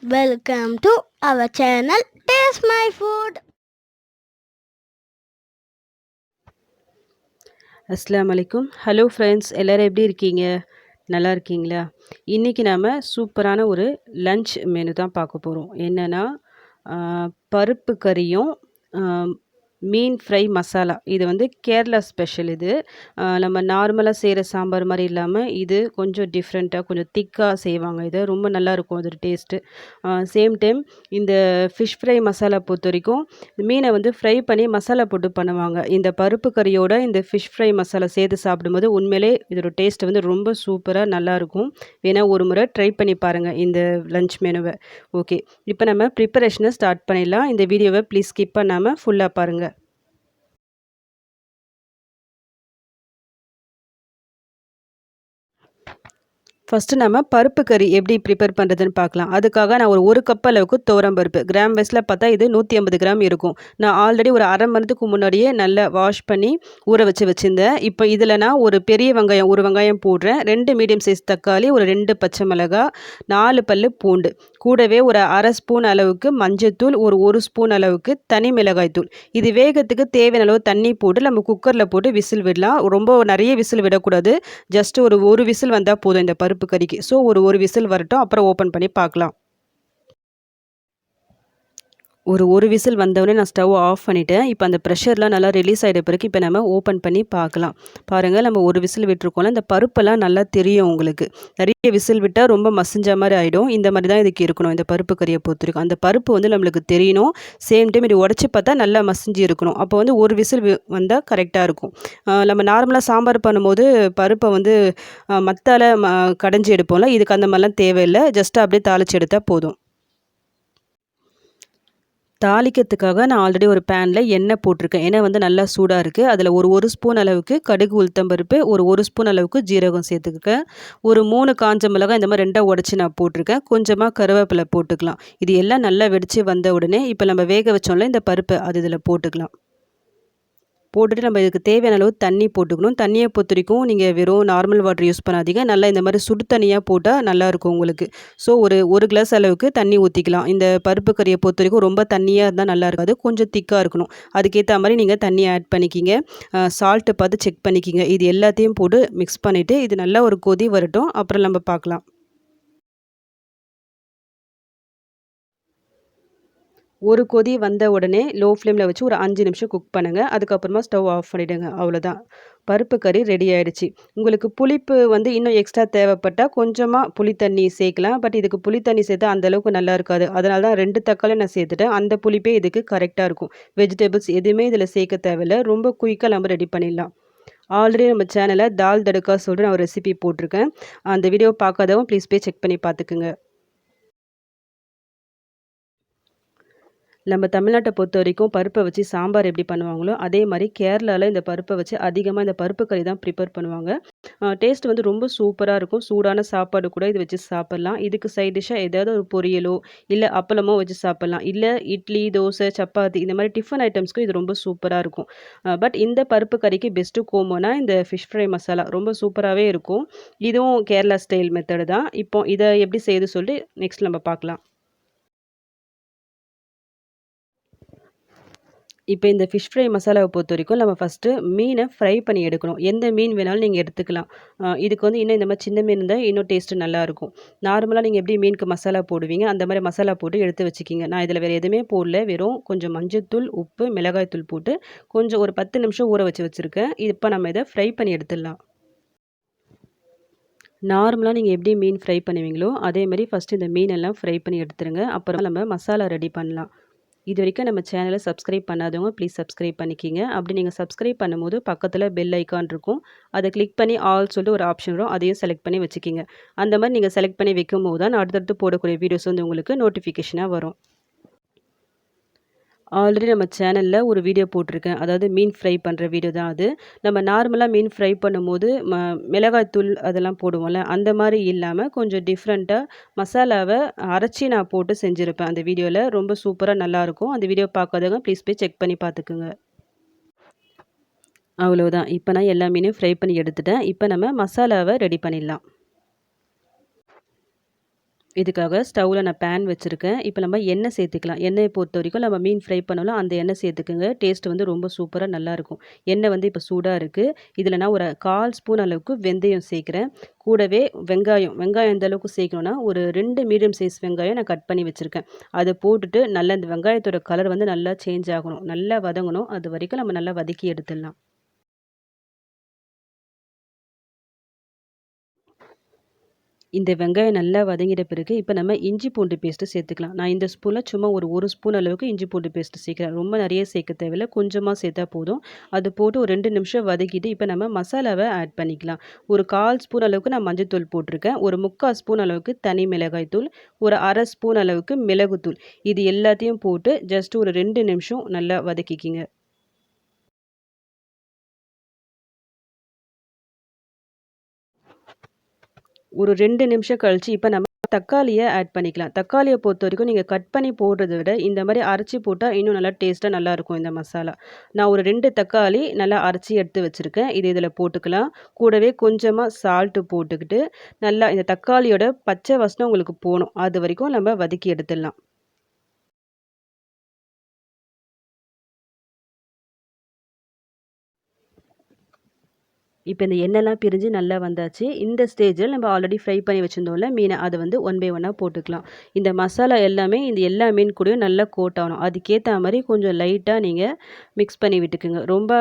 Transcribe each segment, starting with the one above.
Welcome to our channel Taste My Food. அஸ்ஸலாமு அலைக்கும். Hello friends, எல்லோரும் எப்படி இருக்கீங்க? நல்லா இருக்கீங்களா? இன்றைக்கி நாம் சூப்பரான ஒரு லன்ச் மெனு தான் பார்க்க போகிறோம். என்னென்னா பருப்பு கறியும் மீன் ஃப்ரை மசாலா. இது வந்து கேரளா ஸ்பெஷல். இது நம்ம நார்மலாக செய்கிற சாம்பார் மாதிரி இல்லாமல் இது கொஞ்சம் டிஃப்ரெண்ட்டாக கொஞ்சம் திக்காக செய்வாங்க. இது ரொம்ப நல்லாயிருக்கும் அதோட டேஸ்ட்டு. சேம் டைம் இந்த ஃபிஷ் ஃப்ரை மசாலா பொறுத்த வரைக்கும் மீனை வந்து ஃப்ரை பண்ணி மசாலா போட்டு பண்ணுவாங்க. இந்த பருப்பு கறியோட இந்த ஃபிஷ் ஃப்ரை மசாலா சேர்த்து சாப்பிடும்போது உண்மையிலே இதோட டேஸ்ட் வந்து ரொம்ப சூப்பராக நல்லாயிருக்கும். வேணால் ஒரு முறை ட்ரை பண்ணி பாருங்கள் இந்த லன்ச் மெனுவை. ஓகே, இப்போ நம்ம ப்ரிப்பரேஷனை ஸ்டார்ட் பண்ணிடலாம். இந்த வீடியோவை ப்ளீஸ் ஸ்கிப் பண்ணாமல் ஃபுல்லாக பாருங்கள். ஃபஸ்ட்டு நம்ம பருப்பு கறி எப்படி ப்ரிப்பேர் பண்ணுறதுன்னு பார்க்கலாம். அதுக்காக நான் ஒரு கப் அளவுக்கு துவரம் பருப்பு, கிராம் வைஸில் பார்த்தா இது 150 கிராம் இருக்கும். நான் ஆல்ரெடி ஒரு அரை மணி நேரத்துக்கு முன்னாடியே நல்லா வாஷ் பண்ணி ஊற வச்சுருந்தேன். இப்போ இதில் நான் ஒரு பெரிய வெங்காயம், ஒரு வெங்காயம் போடுறேன், 2 மீடியம் சைஸ் தக்காளி, ஒரு 2 பச்சை மிளகாய், 4 பல்லு பூண்டு, கூடவே ஒரு அரை ஸ்பூன் அளவுக்கு மஞ்சத்தூள், ஒரு ஸ்பூன் அளவுக்கு தனி மிளகாய் தூள். இது வேகத்துக்கு தேவையான அளவு தண்ணி போட்டு நம்ம குக்கரில் போட்டு விசில் விடலாம். ரொம்ப நிறைய விசில் விடக்கூடாது. ஜஸ்ட் ஒரு விசில் வந்தால் போதும் இந்த பருப்பு கறிக்கு. ஸோ ஒரு விசில் வரட்டும், அப்புறம் ஓப்பன் பண்ணி பார்க்கலாம். ஒரு விசில் வந்தவுடனே நான் ஸ்டவ் ஆஃப் பண்ணிவிட்டேன். இப்போ அந்த ப்ரெஷர்லாம் நல்லா ரிலீஸ் ஆகிட்ட பிறகு இப்போ நம்ம ஓப்பன் பண்ணி பார்க்கலாம். பாருங்கள், நம்ம ஒரு விசில் விட்டுருக்கோம்ல, இந்த பருப்பெல்லாம் நல்லா தெரியும் உங்களுக்கு. நிறைய விசில் விட்டால் ரொம்ப மசிஞ்ச மாதிரி ஆகிடும். இந்த மாதிரி தான் இதுக்கு இருக்கணும். இந்த பருப்பு கறியை பொறுத்திருக்கும் அந்த பருப்பு வந்து நம்மளுக்கு தெரியணும். சேம் டைம் இது உடச்சி பார்த்தா நல்லா மசிஞ்சு இருக்கணும். அப்போ வந்து ஒரு விசில் வந்தால் கரெக்டாக இருக்கும். நம்ம நார்மலாக சாம்பார் பண்ணும்போது பருப்பை வந்து மத்தால கடைஞ்சி எடுப்போம்ல, இதுக்கு அந்த மாதிரிலாம் தேவையில்லை. ஜஸ்ட்டு அப்படியே தாளித்து எடுத்தால் போதும். தாளிக்கிறதுக்காக நான் ஆல்ரெடி ஒரு பேனில் எண்ணெய் போட்டிருக்கேன். எண்ணெய் வந்து நல்லா சூடாக இருக்குது. அதில் ஒரு ஸ்பூன் அளவுக்கு கடுகு உளுத்தம்பருப்பு, ஒரு ஸ்பூன் அளவுக்கு ஜீரகம் சேர்த்துக்கேன். ஒரு 3 காஞ்ச மிளகாய் இந்த மாதிரி 2 உடச்சி நான் போட்டிருக்கேன். கொஞ்சமாக கருவேப்பிலை போட்டுக்கலாம். இது எல்லாம் நல்லா வெடித்து வந்த உடனே இப்போ நம்ம வேக வச்சோம்ல இந்த பருப்பு, அது இதில் போட்டுக்கலாம். போட்டுட்டு நம்ம இதுக்கு தேவையான அளவு தண்ணி போட்டுக்கணும். தண்ணியை பொறுத்தவரைக்கும் நீங்கள் வெறும் நார்மல் வாட்டர் யூஸ் பண்ணாதீங்க. நல்லா இந்த மாதிரி சுடு தண்ணியாக போட்டால் நல்லாயிருக்கும் உங்களுக்கு. ஸோ ஒரு கிளாஸ் அளவுக்கு தண்ணி ஊற்றிக்கலாம். இந்த பருப்பு கறியை பொறுத்த வரைக்கும் ரொம்ப தண்ணியாக இருந்தால் நல்லா இருக்காது. கொஞ்சம் திக்காக இருக்கணும். அதுக்கேற்ற மாதிரி நீங்கள் தண்ணி ஆட் பண்ணிக்கிங்க. சால்ட்டு பார்த்து செக் பண்ணிக்கிங்க. இது எல்லாத்தையும் போட்டு மிக்ஸ் பண்ணிவிட்டு இது நல்லா ஒரு கொதி வரட்டும், அப்புறம் நம்ம பார்க்கலாம். ஒரு கொதி வந்த உடனே லோ ஃப்ளேமில் வச்சு ஒரு 5 நிமிஷம் குக் பண்ணுங்கள். அதுக்கப்புறமா ஸ்டவ் ஆஃப் பண்ணிவிடுங்க. அவ்வளோதான், பருப்பு கறி ரெடி ஆகிடுச்சு. உங்களுக்கு புளிப்பு வந்து இன்னும் எக்ஸ்ட்ரா தேவைப்பட்டால் கொஞ்சமாக புளி தண்ணி சேர்க்கலாம். பட் இதுக்கு புளி தண்ணி சேர்த்தா அந்தளவுக்கு நல்லா இருக்காது. அதனால தான் 2 தக்காளி நான் சேர்த்துட்டேன். அந்த புளிப்பே இதுக்கு கரெக்டாக இருக்கும். வெஜிடபிள்ஸ் எதுவுமே இதில் சேர்க்க தேவையில்லை. ரொம்ப குயிக்காக நம்ம ரெடி பண்ணிடலாம். ஆல்ரெடி நம்ம சேனலில் தால் தடுக்கா சொல்லிட்டு நான் ஒரு ரெசிபி போட்டிருக்கேன். அந்த வீடியோ பார்க்காதவங்க ப்ளீஸ் போய் செக் பண்ணி பார்த்துக்குங்க. நம்ம தமிழ்நாட்டை பொறுத்த வரைக்கும் பருப்பை வச்சு சாம்பார் எப்படி பண்ணுவாங்களோ அதே மாதிரி கேரளாவில் இந்த பருப்பை வச்சு அதிகமாக இந்த பருப்பு கறி தான் ப்ரிப்பேர் பண்ணுவாங்க. டேஸ்ட் வந்து ரொம்ப சூப்பராக இருக்கும். சூடான சாப்பாடு கூட இது வச்சு சாப்பிட்லாம். இதுக்கு சைட் டிஷ்ஷாக ஏதாவது ஒரு பொரியலோ இல்லை அப்பளமோ வச்சு சாப்பிட்லாம். இல்லை இட்லி, தோசை, சப்பாத்தி இந்த மாதிரி டிஃபன் ஐட்டம்ஸ்க்கும் இது ரொம்ப சூப்பராக இருக்கும். பட் இந்த பருப்பு கறிக்கு பெஸ்ட்டு கோமோனா இந்த ஃபிஷ் ஃப்ரை மசாலா ரொம்ப சூப்பராகவே இருக்கும். இதுவும் கேரளா ஸ்டைல் மெத்தடு தான். இப்போ இதை எப்படி செய்யுது சொல்லி நெக்ஸ்ட் நம்ம பார்க்கலாம். இப்போ இந்த ஃபிஷ் ஃப்ரை மசாலாவை பொறுத்த வரைக்கும் நம்ம ஃபஸ்ட்டு மீனை ஃப்ரை பண்ணி எடுக்கணும். எந்த மீன் வேணாலும் நீங்கள் எடுத்துக்கலாம். இதுக்கு வந்து இன்னும் இந்த மாதிரி சின்ன மீன் இருந்தால் இன்னும் டேஸ்ட்டு நல்லாயிருக்கும். நார்மலாக நீங்கள் எப்படி மீனுக்கு மசாலா போடுவீங்க அந்த மாதிரி மசாலா போட்டு எடுத்து வச்சுக்கிங்க. நான் இதில் வேறு எதுவுமே போடல. வெறும் கொஞ்சம் மஞ்சள்தூள், உப்பு, மிளகாய்த்தூள் போட்டு கொஞ்சம் ஒரு 10 நிமிஷம் ஊற வச்சுருக்கேன். இப்போ நம்ம இதை ஃப்ரை பண்ணி எடுத்துடலாம். நார்மலாக நீங்கள் எப்படி மீன் ஃப்ரை பண்ணுவீங்களோ அதேமாதிரி ஃபஸ்ட்டு இந்த மீனெல்லாம் ஃப்ரை பண்ணி எடுத்துருங்க. அப்புறம் நம்ம மசாலா ரெடி பண்ணலாம். இது வரைக்கும் நம்ம சேனலை சப்ஸ்கிரைப் பண்ணாதவங்க ப்ளீஸ் சப்ஸ்கிரைப் பண்ணிக்கிங்க. அப்படி நீங்கள் சப்ஸ்கிரைப் பண்ணும்போது பக்கத்தில் பெல் ஐக்கான் இருக்கும். அதை கிளிக் பண்ணி ஆல் சொல்லிட்டு ஒரு ஆப்ஷன் வரும். அதையும் செலக்ட் பண்ணி வச்சுக்கிங்க. அந்த மாதிரி நீங்கள் செலக்ட் பண்ணி வைக்கும்போது தான் அடுத்தடுத்து போடக்கூடிய வீடியோஸ் வந்து உங்களுக்கு நோட்டிஃபிகேஷனாக வரும். ஆல்ரெடி நம்ம சேனலில் ஒரு வீடியோ போட்டிருக்கேன். அதாவது மீன் ஃப்ரை பண்ணுற வீடியோ தான் அது. நம்ம நார்மலாக மீன் ஃப்ரை பண்ணும்போது மிளகாய்த்தூள் அதெல்லாம் போடுவோம்ல, அந்த மாதிரி இல்லாமல் கொஞ்சம் டிஃப்ரெண்ட்டாக மசாலாவை அரைச்சி நான் போட்டு செஞ்சுருப்பேன் அந்த வீடியோவில். ரொம்ப சூப்பராக நல்லாயிருக்கும். அந்த வீடியோ பார்க்காதவங்க ப்ளீஸ் போய் செக் பண்ணி பார்த்துக்குங்க. அவ்வளோதான், இப்போ நான் எல்லா மீனையும் ஃப்ரை பண்ணி எடுத்துட்டேன். இப்போ நம்ம மசாலாவை ரெடி பண்ணிடலாம். இதுக்காக ஸ்டவ்வில் நான் பேன் வச்சுருக்கேன். இப்போ நம்ம எண்ணெய் சேர்த்துக்கலாம். எண்ணெயை பொறுத்த வரைக்கும் நம்ம மீன் ஃப்ரை பண்ணோம்ல அந்த எண்ணெய் சேர்த்துக்குங்க. டேஸ்ட் வந்து ரொம்ப சூப்பராக நல்லாயிருக்கும். எண்ணெய் வந்து இப்போ சூடாக இருக்குது. இதில் நான் ஒரு 1/4 ஸ்பூன் அளவுக்கு வெந்தயம் சேர்க்குறேன். கூடவே வெங்காயம் எந்த அளவுக்கு சேர்க்கணும்னா ஒரு 2 மீடியம் சைஸ் வெங்காயம் நான் கட் பண்ணி வச்சுருக்கேன். அதை போட்டுட்டு நல்லா இந்த வெங்காயத்தோட கலர் வந்து நல்லா சேஞ்ச் ஆகணும். நல்லா வதங்கணும். அது வரைக்கும் நம்ம நல்லா வதக்கி எடுத்துடலாம். இந்த வெங்காயம் நல்லா வதங்கிட பிறகு இப்போ நம்ம இஞ்சி பூண்டு பேஸ்ட்டு சேர்த்துக்கலாம். நான் இந்த ஸ்பூனில் சும்மா ஒரு 1 ஸ்பூன் அளவுக்கு இஞ்சி பூண்டு பேஸ்ட்டு சேர்க்குறேன். ரொம்ப நிறைய சேர்க்க தேவையில்ல. கொஞ்சமாக சேர்த்தா போதும். அது போட்டு ஒரு 2 நிமிஷம் வதக்கிட்டு இப்போ நம்ம மசாலாவை ஆட் பண்ணிக்கலாம். ஒரு 1/4 ஸ்பூன் அளவுக்கு நான் மஞ்சள்தூள் போட்டிருக்கேன். ஒரு 3/4 ஸ்பூன் அளவுக்கு தனி மிளகாய் தூள், ஒரு 1/2 ஸ்பூன் அளவுக்கு மிளகுத்தூள். இது எல்லாத்தையும் போட்டு ஜஸ்ட் ஒரு 2 நிமிஷம் நல்லா வதக்கிக்கிங்க. ஒரு 2 நிமிஷம் கழிச்சு இப்போ நம்ம தக்காளிய ஆட் பண்ணிக்கலாம். தக்காளிய பொறுத்தவரைக்கும் நீங்க கட் பண்ணி போடுறத விட, இந்த மாரி அரைச்சு போட்டா இன்னும் நல்லா டேஸ்ட்டா நல்லாயிருக்கும் இந்த மசாலா. நான் ஒரு 2 தக்காளி நல்லா அரைச்சு எடுத்து வச்சிருக்கேன். இது இதில போட்டுக்கலாம். கூடவே கொஞ்சமா சால்ட் போட்டுக்கிட்டு, நல்லா இந்த தக்காளியோட பச்சை வாசனை உங்களுக்கு போணும். அது வரைக்கும் நம்ம வதக்கி எடுத்துடலாம். இப்ப இந்த எண்ணெய்லாம் பிரிஞ்சு நல்லா வந்தாச்சு. இந்த ஸ்டேஜில நம்ம ஆல்ரெடி ஃப்ரை பண்ணி வச்சிருந்தோம்ல மீன, அத வந்து ஒன் பை ஒன்னா போட்டுக்கலாம். இந்த மசாலா எல்லாமே இந்த எல்லா மீன் கூடயும் நல்லா கோட் ஆகணும். அதுக்கேத்த மாரி கொஞ்சம் லைட்டா நீங்க மிக்ஸ் பண்ணி விட்டுக்குங்க. ரொம்ப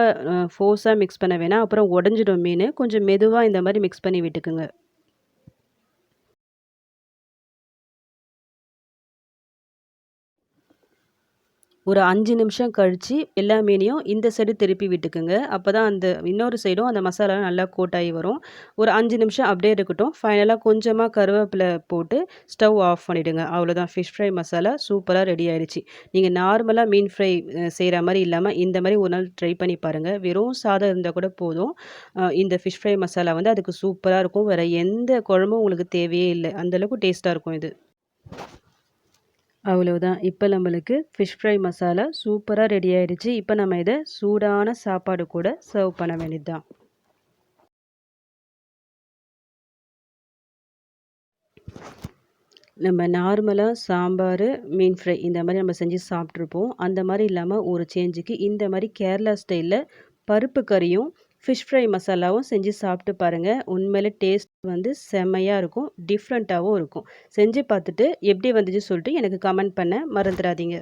ஃபோர்ஸா மிக்ஸ் பண்ண வேணாம். அப்புறம் உடைஞ்சிடும் மீனு. கொஞ்சம் மெதுவா இந்த மாரி மிக்ஸ் பண்ணி விட்டுக்குங்க. ஒரு 5 நிமிஷம் கழிச்சு எல்லா மீனையும் இந்த சைடு திருப்பி விட்டுக்குங்க. அப்பதான் அந்த இன்னொரு சைடும் அந்த மசாலா நல்லா கோட் ஆகி வரும். ஒரு 5 நிமிஷம் அப்படியே இருக்கட்டும். ஃபைனலா கொஞ்சமா கருவேப்பிலை போட்டு ஸ்டவ் ஆஃப் பண்ணிடுங்க. அவ்வளோதான் ஃபிஷ் ஃப்ரை மசாலா சூப்பரா ரெடி ஆயிடுச்சு. நீங்க நார்மலா மீன் ஃப்ரை செய்ற மாரி இல்லாம இந்த மாரி ஒரு நாள் ட்ரை பண்ணி பாருங்க. வெறும் சாதம் இருந்தா கூட போதும். இந்த ஃபிஷ் ஃப்ரை மசாலா வந்து அதுக்கு சூப்பரா இருக்கும். வேற எந்த குழம்பும் உங்களுக்கு தேவையே இல்ல. அந்த அளவுக்கு டேஸ்ட்டா இருக்கும் இது. அவ்வளவுதான். இப்ப நம்மளுக்கு ஃபிஷ் ஃப்ரை மசாலா சூப்பரா ரெடி ஆயிடுச்சு. இப்ப நம்ம இத சூடான சாப்பாடு கூட சர்வ் பண்ண வேண்டியது தான். நம்ம நார்மலா சாம்பாரு, மீன் ஃப்ரை இந்த மாரி நம்ம செஞ்சு சாப்ட்டுருப்போம். அந்த மாரி இல்லாம ஒரு சேஞ்சுக்கு இந்த மாரி கேரளா ஸ்டைல்ல பருப்பு கறியும், ஃபிஷ் ஃப்ரை மசாலாவும் செஞ்சு சாப்பிட்டு பாருங்க. உண்மையிலே டேஸ்ட் வந்து செம்மையா இருக்கும். டிஃப்ரெண்ட்டாவும் இருக்கும். செஞ்சு பார்த்துட்டு எப்படி வந்துச்சு சொல்லிட்டு எனக்கு கமெண்ட் பண்ண மறந்துறாதீங்க.